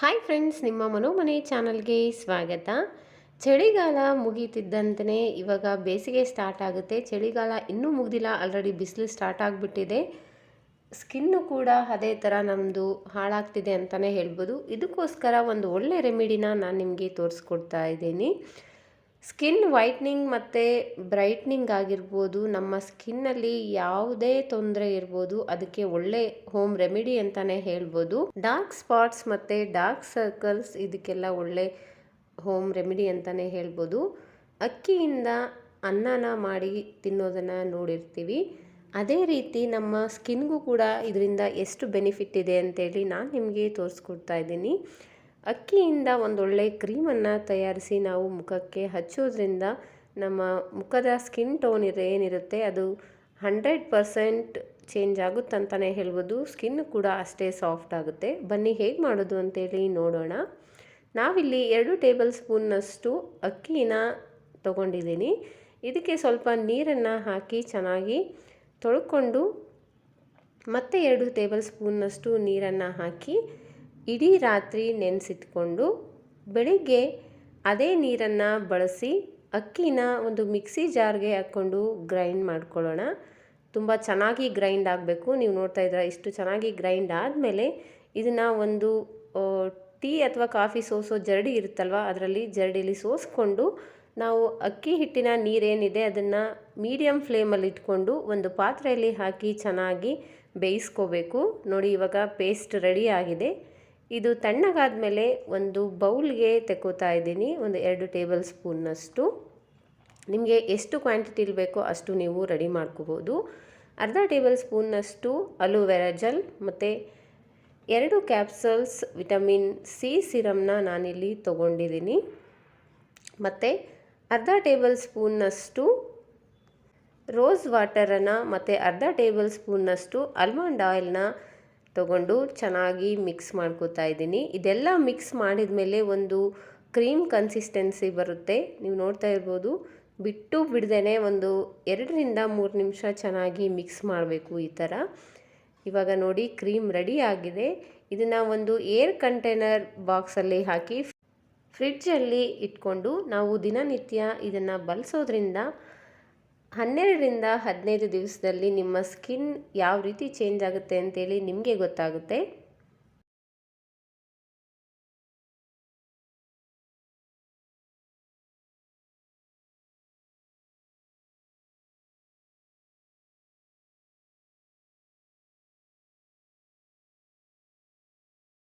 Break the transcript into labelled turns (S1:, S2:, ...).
S1: Hi friends, ನಿಮ್ಮ ಮನೋಮನೆ ಚಾನಲ್ಗೆ ಸ್ವಾಗತ. ಚಳಿಗಾಲ ಮುಗೀತಿದ್ದಂತೆ ಇವಾಗ ಬೇಸಿಗೆ ಸ್ಟಾರ್ಟ್ ಆಗುತ್ತೆ. ಚಳಿಗಾಲ ಇನ್ನೂ ಮುಗ್ದಿಲ್ಲ, ಆಲ್ರೆಡಿ ಬಿಸಿಲು ಸ್ಟಾರ್ಟ್ ಆಗಿಬಿಟ್ಟಿದೆ. ಸ್ಕಿನ್ನು ಕೂಡ ಅದೇ ಥರ ನಮ್ಮದು ಹಾಳಾಗ್ತಿದೆ ಅಂತಲೇ ಹೇಳ್ಬೋದು. ಇದಕ್ಕೋಸ್ಕರ ಒಂದು ಒಳ್ಳೆ ರೆಮಿಡಿನ ನಾನು ನಿಮಗೆ ತೋರಿಸ್ಕೊಡ್ತಾ ಇದ್ದೀನಿ. ಸ್ಕಿನ್ ವೈಟ್ನಿಂಗ್ ಮತ್ತು ಬ್ರೈಟ್ನಿಂಗ್ ಆಗಿರ್ಬೋದು, ನಮ್ಮ ಸ್ಕಿನ್ನಲ್ಲಿ ಯಾವುದೇ ತೊಂದರೆ ಇರ್ಬೋದು, ಅದಕ್ಕೆ ಒಳ್ಳೆ ಹೋಮ್ ರೆಮಿಡಿ ಅಂತಲೇ ಹೇಳ್ಬೋದು. ಡಾರ್ಕ್ ಸ್ಪಾಟ್ಸ್ ಮತ್ತು ಡಾರ್ಕ್ ಸರ್ಕಲ್ಸ್ ಇದಕ್ಕೆಲ್ಲ ಒಳ್ಳೆ ಹೋಮ್ ರೆಮಿಡಿ ಅಂತಲೇ ಹೇಳ್ಬೋದು. ಅಕ್ಕಿಯಿಂದ ಅನ್ನನ ಮಾಡಿ ತಿನ್ನೋದನ್ನು ನೋಡಿರ್ತೀವಿ. ಅದೇ ರೀತಿ ನಮ್ಮ ಸ್ಕಿನ್ಗೂ ಕೂಡ ಇದರಿಂದ ಎಷ್ಟು ಬೆನಿಫಿಟ್ ಇದೆ ಅಂತೇಳಿ ನಾನು ನಿಮಗೆ ತೋರಿಸ್ಕೊಡ್ತಾ ಇದ್ದೀನಿ. ಅಕ್ಕಿಯಿಂದ ಒಂದೊಳ್ಳೆ ಕ್ರೀಮನ್ನು ತಯಾರಿಸಿ ನಾವು ಮುಖಕ್ಕೆ ಹಚ್ಚೋದ್ರಿಂದ ನಮ್ಮ ಮುಖದ ಸ್ಕಿನ್ ಟೋನ್ ಏನಿರುತ್ತೆ ಅದು 100% ಚೇಂಜ್ ಆಗುತ್ತಂತಲೇ ಹೇಳ್ಬೋದು. ಸ್ಕಿನ್ ಕೂಡ ಅಷ್ಟೇ ಸಾಫ್ಟ್ ಆಗುತ್ತೆ. ಬನ್ನಿ ಹೇಗೆ ಮಾಡೋದು ಅಂತೇಳಿ ನೋಡೋಣ. ನಾವಿಲ್ಲಿ 2 ಟೇಬಲ್ ಸ್ಪೂನ್ನಷ್ಟು ಅಕ್ಕಿನ ತೊಗೊಂಡಿದ್ದೀನಿ. ಇದಕ್ಕೆ ಸ್ವಲ್ಪ ನೀರನ್ನು ಹಾಕಿ ಚೆನ್ನಾಗಿ ತೊಳ್ಕೊಂಡು ಮತ್ತೆ 2 ಟೇಬಲ್ ಸ್ಪೂನ್ನಷ್ಟು ನೀರನ್ನು ಹಾಕಿ ಇಡೀ ರಾತ್ರಿ ನೆನೆಸಿಟ್ಕೊಂಡು ಬೆಳಿಗ್ಗೆ ಅದೇ ನೀರನ್ನು ಬಳಸಿ ಅಕ್ಕಿನ ಒಂದು ಮಿಕ್ಸಿ ಜಾರ್ಗೆ ಹಾಕ್ಕೊಂಡು ಗ್ರೈಂಡ್ ಮಾಡ್ಕೊಳ್ಳೋಣ. ತುಂಬ ಚೆನ್ನಾಗಿ ಗ್ರೈಂಡ್ ಆಗಬೇಕು. ನೀವು ನೋಡ್ತಾ ಇದ್ದೀರಾ, ಇಷ್ಟು ಚೆನ್ನಾಗಿ ಗ್ರೈಂಡ್ ಆದಮೇಲೆ ಇದನ್ನು ಒಂದು ಟೀ ಅಥವಾ ಕಾಫಿ ಸೋಸೋ ಜರಡಿ ಇರುತ್ತಲ್ವ, ಅದರಲ್ಲಿ ಜರಡಿಲಿ ಸೋಸ್ಕೊಂಡು ನಾವು ಅಕ್ಕಿ ಹಿಟ್ಟಿನ ನೀರೇನಿದೆ ಅದನ್ನು ಮೀಡಿಯಮ್ ಫ್ಲೇಮಲ್ಲಿ ಇಟ್ಕೊಂಡು ಒಂದು ಪಾತ್ರೆಯಲ್ಲಿ ಹಾಕಿ ಚೆನ್ನಾಗಿ ಬೇಯಿಸ್ಕೋಬೇಕು. ನೋಡಿ, ಇವಾಗ ಪೇಸ್ಟ್ ರೆಡಿ ಆಗಿದೆ. ಇದು ತಣ್ಣಗಾದ ಮೇಲೆ ಒಂದು ಬೌಲ್ಗೆ ತೆಕ್ಕೋತಾ ಇದ್ದೀನಿ. ಒಂದು 2 ಟೇಬಲ್ ಸ್ಪೂನ್ನಷ್ಟು. ನಿಮಗೆ ಎಷ್ಟು ಕ್ವಾಂಟಿಟಿಲಿ ಬೇಕೋ ಅಷ್ಟು ನೀವು ರೆಡಿ ಮಾಡ್ಕೋಬೋದು. ಅರ್ಧ ಟೇಬಲ್ ಸ್ಪೂನ್ನಷ್ಟು ಅಲೋವೆರಾ ಜೆಲ್ ಮತ್ತು 2 ಕ್ಯಾಪ್ಸಲ್ಸ್ ವಿಟಮಿನ್ ಸಿ ಸಿರಮ್ನ ನಾನಿಲ್ಲಿ ತೊಗೊಂಡಿದ್ದೀನಿ. ಮತ್ತು ಅರ್ಧ ಟೇಬಲ್ ಸ್ಪೂನ್ನಷ್ಟು ರೋಸ್ ವಾಟರನ್ನು ಮತ್ತು ಅರ್ಧ ಟೇಬಲ್ ಸ್ಪೂನ್ನಷ್ಟು ಆಲ್ಮಂಡ್ ಆಯಿಲ್ನ ತಗೊಂಡು ಚೆನ್ನಾಗಿ ಮಿಕ್ಸ್ ಮಾಡ್ಕೋತಾ ಇದ್ದೀನಿ. ಇದೆಲ್ಲ ಮಿಕ್ಸ್ ಮಾಡಿದ ಮೇಲೆ ಒಂದು ಕ್ರೀಮ್ ಕನ್ಸಿಸ್ಟೆನ್ಸಿ ಬರುತ್ತೆ. ನೀವು ನೋಡ್ತಾ ಇರ್ಬೋದು, ಬಿಟ್ಟು ಬಿಡ್ದೇ ಒಂದು 2 ರಿಂದ 3 ನಿಮಿಷ ಚೆನ್ನಾಗಿ ಮಿಕ್ಸ್ ಮಾಡಬೇಕು ಈ ಥರ. ಇವಾಗ ನೋಡಿ, ಕ್ರೀಮ್ ರೆಡಿ ಆಗಿದೆ. ಇದನ್ನು ಒಂದು ಏರ್ ಕಂಟೈನರ್ ಬಾಕ್ಸಲ್ಲಿ ಹಾಕಿ ಫ್ರಿಡ್ಜಲ್ಲಿ ಇಟ್ಕೊಂಡು ನಾವು ದಿನನಿತ್ಯ ಇದನ್ನು ಬಳಸೋದ್ರಿಂದ 12 ರಿಂದ 15 ದಿವಸದಲ್ಲಿ ನಿಮ್ಮ ಸ್ಕಿನ್ ಯಾವ ರೀತಿ ಚೇಂಜ್ ಆಗುತ್ತೆ ಅಂತೇಳಿ ನಿಮಗೆ ಗೊತ್ತಾಗುತ್ತೆ.